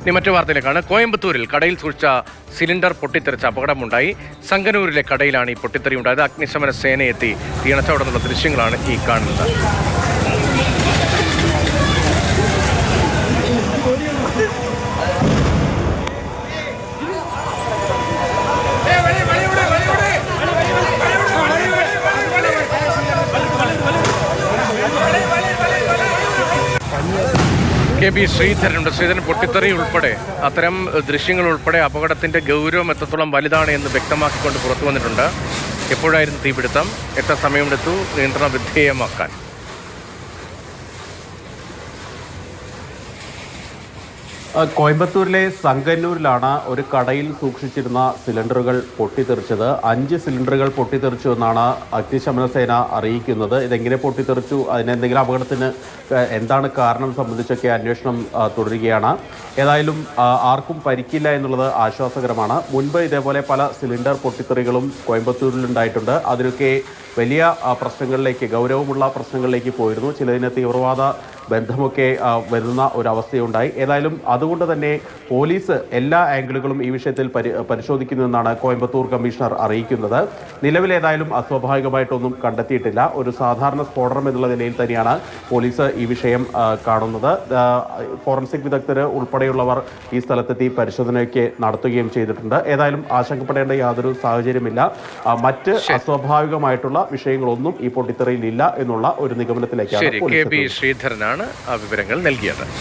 ഇനി മറ്റു വാർത്തയിലേക്കാണ്. കോയമ്പത്തൂരിൽ കടയിൽ സൂക്ഷിച്ച സിലിണ്ടർ പൊട്ടിത്തെറിച്ച അപകടമുണ്ടായി. സംഗനൂരിലെ കടയിലാണ് ഈ പൊട്ടിത്തെറി ഉണ്ടായത്. അഗ്നിശമന സേനയെത്തി തീയണച്ചോടുന്നുള്ള ദൃശ്യങ്ങളാണ് ഈ കാണുന്നത്. K P ശ്രീധരനുണ്ട്. ശ്രീധരൻ, പൊട്ടിത്തെറി ഉൾപ്പെടെ അത്തരം ദൃശ്യങ്ങൾ ഉൾപ്പെടെ അപകടത്തിൻ്റെ ഗൗരവം എത്രത്തോളം വലുതാണ് എന്ന് വ്യക്തമാക്കിക്കൊണ്ട് പുറത്തു വന്നിട്ടുണ്ട്. എപ്പോഴായിരുന്നു തീപിടുത്തം? എത്ര സമയമെടുത്തു നിയന്ത്രണ വിധേയമാക്കാൻ? കോയമ്പത്തൂരിലെ സംഗന്നൂരിലാണ് ഒരു കടയിൽ സൂക്ഷിച്ചിരുന്ന സിലിണ്ടറുകൾ പൊട്ടിത്തെറിച്ചത്. 5 സിലിണ്ടറുകൾ പൊട്ടിത്തെറിച്ചു എന്നാണ് അഗ്നിശമന സേന അറിയിക്കുന്നത്. ഇതെങ്ങനെ പൊട്ടിത്തെറിച്ചു, അതിനെന്തെങ്കിലും അപകടത്തിന് എന്താണ് കാരണം സംബന്ധിച്ചൊക്കെ അന്വേഷണം തുടരുകയാണ്. ഏതായാലും ആർക്കും പരിക്കില്ല എന്നുള്ളത് ആശ്വാസകരമാണ്. മുൻപ് ഇതേപോലെ പല സിലിണ്ടർ പൊട്ടിത്തെറികളും കോയമ്പത്തൂരിലുണ്ടായിട്ടുണ്ട്. അതിനൊക്കെ വലിയ പ്രശ്നങ്ങളിലേക്ക്, ഗൗരവമുള്ള പ്രശ്നങ്ങളിലേക്ക് പോയിരുന്നു. ചിലതിന് തീവ്രവാദ ബന്ധമൊക്കെ വരുന്ന ഒരവസ്ഥയുണ്ടായി. ഏതായാലും അതുകൊണ്ട് തന്നെ പോലീസ് എല്ലാ ആംഗിളുകളും ഈ വിഷയത്തിൽ പരിശോധിക്കുന്നുവെന്നാണ് കോയമ്പത്തൂർ കമ്മീഷണർ അറിയിക്കുന്നത്. നിലവിലേതായാലും അസ്വാഭാവികമായിട്ടൊന്നും കണ്ടെത്തിയിട്ടില്ല. ഒരു സാധാരണ സ്ഫോടനം എന്നുള്ള നിലയിൽ തന്നെയാണ് പോലീസ് ഈ വിഷയം കാണുന്നത്. ഫോറൻസിക് വിദഗ്ധർ ഉൾപ്പെടെയുള്ളവർ ഈ സ്ഥലത്തെത്തി പരിശോധനയൊക്കെ നടത്തുകയും ചെയ്തിട്ടുണ്ട്. ഏതായാലും ആശങ്കപ്പെടേണ്ട യാതൊരു സാഹചര്യമില്ല. മറ്റ് അസ്വാഭാവികമായിട്ടുള്ള വിഷയങ്ങളൊന്നും ഈ പൊട്ടിത്തെറിയിൽ ഇല്ല എന്നുള്ള ഒരു നിഗമനത്തിലേക്കാണ് കെ പി ശ്രീധരനാണ് ആ വിവരങ്ങൾ നൽകിയത്.